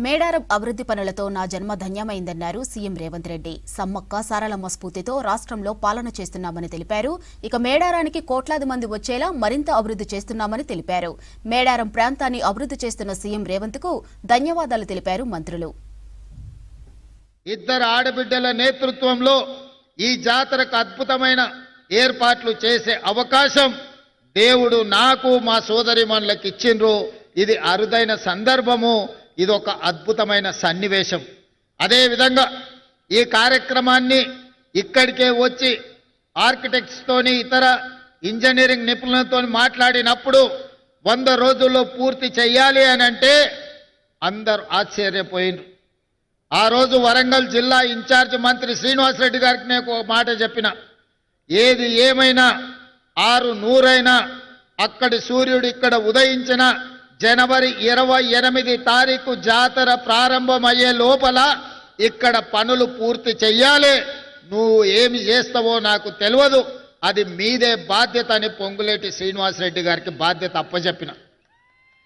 మేడారం అభివృద్ధి పనులతో నా జన్మ ధన్యమైందన్నారు సీఎం రేవంత్ రెడ్డి. సమ్మక్క సారలమ్మ స్ఫూర్తితో రాష్ట్రంలో పాలన చేస్తున్నామని తెలిపారు. ఇక మేడారానికి కోట్లాది మంది వచ్చేలా మరింత అభివృద్ధి చేస్తున్నామని తెలిపారు. మేడారం ప్రాంతాన్ని అభివృద్ధి చేస్తున్న సీఎం రేవంత్ కు ధన్యవాదాలు తెలిపారు మంత్రులు. ఇద్దరు ఆడబిడ్డల నేతృత్వంలో ఈ జాతరకు అద్భుతమైన ఏర్పాట్లు చేసే అవకాశం దేవుడు నాకు మా సోదరిమణులకు ఇచ్చిండ్రు. ఇది అరుదైన సందర్భము, ఇది ఒక అద్భుతమైన సన్నివేశం. అదేవిధంగా ఈ కార్యక్రమాన్ని ఇక్కడికే వచ్చి ఆర్కిటెక్ట్స్తోని ఇతర ఇంజనీరింగ్ నిపుణులతో మాట్లాడినప్పుడు 100 రోజుల్లో పూర్తి చేయాలి అని అంటే అందరూ ఆశ్చర్యపోయినారు. ఆ రోజు వరంగల్ జిల్లా ఇన్ఛార్జ్ మంత్రి శ్రీనివాసరెడ్డి గారికి నేను ఒక మాట చెప్పిన, ఏది ఏమైనా 600 అక్కడి సూర్యుడు ఇక్కడ ఉదయించిన జనవరి 28 తారీఖు జాతర ప్రారంభమయ్యే లోపల ఇక్కడ పనులు పూర్తి చెయ్యాలి. నువ్వు ఏమి చేస్తావో నాకు తెలియదు, అది మీదే బాధ్యత అని పొంగులేటి శ్రీనివాసరెడ్డి గారికి బాధ్యత అప్పచెప్పిన.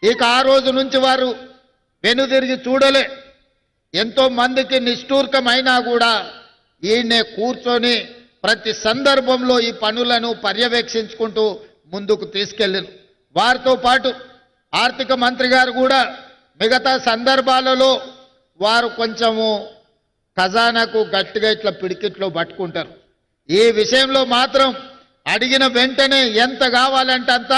ఇక ఆ రోజు నుంచి వారు వెనుదిరిగి చూడలే. ఎంతో మందికి నిష్ఠూర్కమైనా కూడా ఈయనే కూర్చొని ప్రతి సందర్భంలో ఈ పనులను పర్యవేక్షించుకుంటూ ముందుకు తీసుకెళ్ళారు. వారితో పాటు ఆర్థిక మంత్రి గారు కూడా మిగతా సందర్భాలలో వారు కొంచెము ఖజానాకు గట్టిగా ఇట్లా పిడికిట్లో పట్టుకుంటారు. ఈ విషయంలో మాత్రం అడిగిన వెంటనే ఎంత కావాలంటే అంత,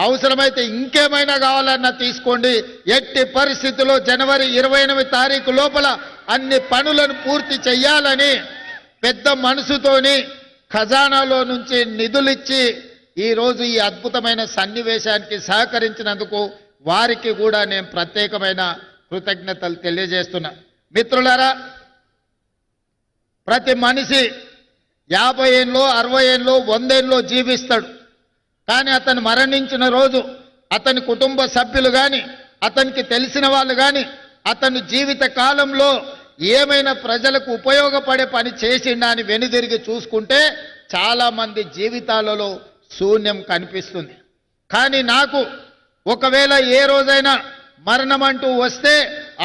అవసరమైతే ఇంకేమైనా కావాలన్నా తీసుకోండి, ఎట్టి పరిస్థితుల్లో జనవరి 28 తారీఖు లోపల అన్ని పనులను పూర్తి చెయ్యాలని పెద్ద మనసుతోని ఖజానాలో నుంచి నిధులిచ్చి ఈరోజు ఈ అద్భుతమైన సన్నివేశానికి సహకరించినందుకు వారికి కూడా నేను ప్రత్యేకమైన కృతజ్ఞతలు తెలియజేస్తున్నా. మిత్రులారా, ప్రతి మనిషి 50 ఏళ్ళు 60 ఏళ్ళు 100 ఏళ్ళు జీవిస్తాడు. కానీ అతను మరణించిన రోజు అతని కుటుంబ సభ్యులు కానీ అతనికి తెలిసిన వాళ్ళు కానీ అతని జీవిత కాలంలో ఏమైనా ప్రజలకు ఉపయోగపడే పని చేసిండా అని వెనుదిరిగి చూసుకుంటే చాలామంది జీవితాలలో శూన్యం కనిపిస్తుంది. కానీ నాకు ఒకవేళ ఏ రోజైనా మరణం అంటూ వస్తే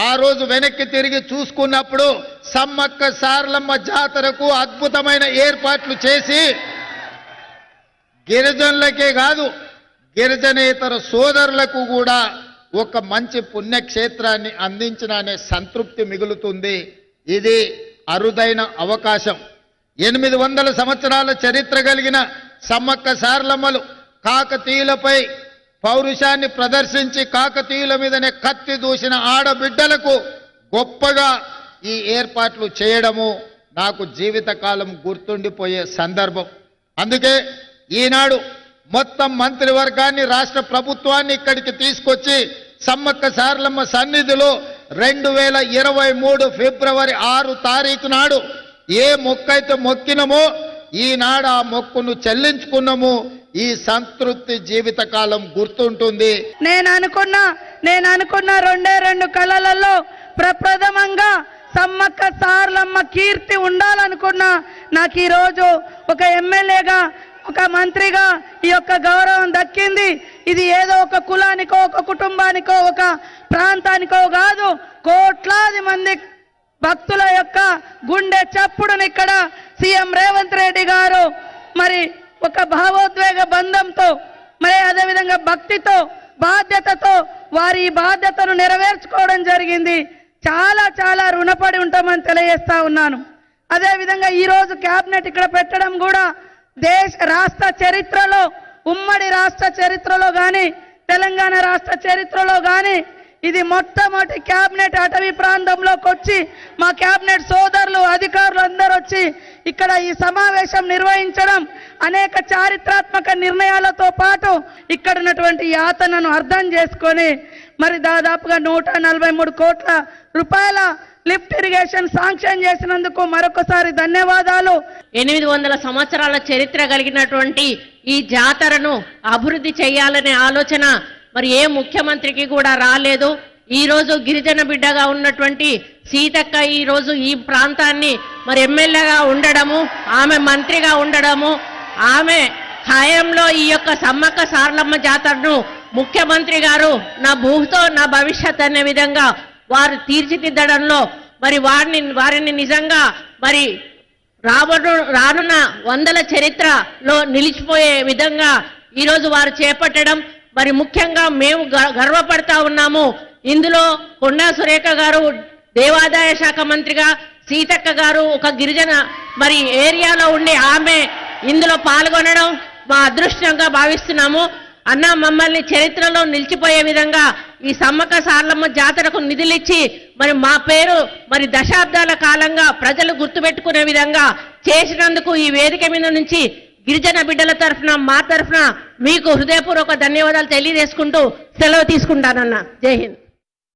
ఆ రోజు వెనక్కి తిరిగి చూసుకున్నప్పుడు సమ్మక్క సారలమ్మ జాతరకు అద్భుతమైన ఏర్పాట్లు చేసి గిరిజనులకే కాదు గిరిజనేతర సోదరులకు కూడా ఒక మంచి పుణ్యక్షేత్రాన్ని అందించిన అనే సంతృప్తి మిగులుతుంది. ఇది అరుదైన అవకాశం. 800 సంవత్సరాల చరిత్ర కలిగిన సమ్మక్క సారలమ్మలు కాకతీయులపై పౌరుషాన్ని ప్రదర్శించి కాకతీయుల మీదనే కత్తి దూసిన ఆడబిడ్డలకు గొప్పగా ఈ ఏర్పాట్లు చేయడము నాకు జీవితకాలం గుర్తుండిపోయే సందర్భం. అందుకే ఈనాడు మొత్తం మంత్రివర్గాన్ని రాష్ట్ర ప్రభుత్వాన్ని ఇక్కడికి తీసుకొచ్చి సమ్మక్క సారలమ్మ సన్నిధిలో 2023 ఫిబ్రవరి 6 తారీఖు నాడు ఏ మొక్కైతే మొక్కినమో ఈనాడు ఆ మొక్కును చెల్లించుకున్నాము. ఈ సంతృప్తి జీవితకాలం గుర్తుంటుంది. నేను అనుకున్న 2 కళలలో ప్రప్రథమంగా సమ్మక్క సారలమ్మ కీర్తి ఉండాలనుకున్నా. నాకు ఈరోజు ఒక ఎమ్మెల్యేగా ఒక మంత్రిగా ఈ యొక్క గౌరవం దక్కింది. ఇది ఏదో ఒక కులానికో ఒక కుటుంబానికో ఒక ప్రాంతానికో కాదు, కోట్లాది మంది భక్తుల యొక్క గుండె చప్పుడుని ఇక్కడ సీఎం రేవంత్ రెడ్డి గారు మరి ఒక భావోద్వేగ బంధంతో మరి అదేవిధంగా భక్తితో బాధ్యతతో వారి ఈ బాధ్యతను నెరవేర్చుకోవడం జరిగింది. చాలా చాలా రుణపడి ఉంటామని తెలియజేస్తా ఉన్నాను. అదేవిధంగా ఈరోజు క్యాబినెట్ ఇక్కడ పెట్టడం కూడా రాష్ట్ర చరిత్రలో, ఉమ్మడి రాష్ట్ర చరిత్రలో కానీ తెలంగాణ రాష్ట్ర చరిత్రలో కానీ ఇది మొట్టమొదటి క్యాబినెట్ అటవీ ప్రాంతంలోకి వచ్చి మా క్యాబినెట్ సోదరులు అధికారులు అందరూ వచ్చి ఇక్కడ ఈ సమావేశం నిర్వహించడం, అనేక చారిత్రాత్మక నిర్ణయాలతో పాటు ఇక్కడ ఉన్నటువంటి యాతనను అర్థం చేసుకొని మరి దాదాపుగా 143 కోట్ల రూపాయల లిఫ్ట్ ఇరిగేషన్ శాంక్షన్ చేసినందుకు మరొకసారి ధన్యవాదాలు. 800 సంవత్సరాల చరిత్ర కలిగినటువంటి ఈ జాతరను అభివృద్ధి చేయాలనే ఆలోచన మరి ఏ ముఖ్యమంత్రికి కూడా రాలేదు. ఈ రోజు గిరిజన బిడ్డగా ఉన్నటువంటి సీతక్క ఈ రోజు ఈ ప్రాంతాన్ని మరి ఎమ్మెల్యేగా ఉండడము, ఆమె మంత్రిగా ఉండడము, ఆమె హయాంలో ఈ యొక్క సమ్మక్క సారలమ్మ జాతరను ముఖ్యమంత్రి గారు నా భూతో నా భవిష్యత్ అనే విధంగా వారు తీర్చిదిద్దడంలో మరి వారిని నిజంగా మరి రానున్న వందల చరిత్రలో నిలిచిపోయే విధంగా ఈరోజు వారు చేపట్టడం మరి ముఖ్యంగా మేము గర్వపడతా ఉన్నాము. ఇందులో కొండా సురేఖ గారు దేవాదాయ శాఖ మంత్రిగా, సీతక్క గారు ఒక గిరిజన మరి ఏరియాలో ఉండే ఆమె ఇందులో పాల్గొనడం మా అదృష్టంగా భావిస్తున్నాము. అన్న మమ్మల్ని చరిత్రలో నిలిచిపోయే విధంగా ఈ సమ్మక్క సారలమ్మ జాతరకు నిధులిచ్చి మరి మా పేరు మరి దశాబ్దాల కాలంగా ప్రజలు గుర్తుపెట్టుకునే విధంగా చేసినందుకు ఈ వేదిక మీద నుంచి గిరిజన బిడ్డల తరఫున మా తరఫున మీకు హృదయపూర్వక ధన్యవాదాలు తెలియజేసుకుంటూ సెలవు తీసుకుంటానన్న. జై హింద్.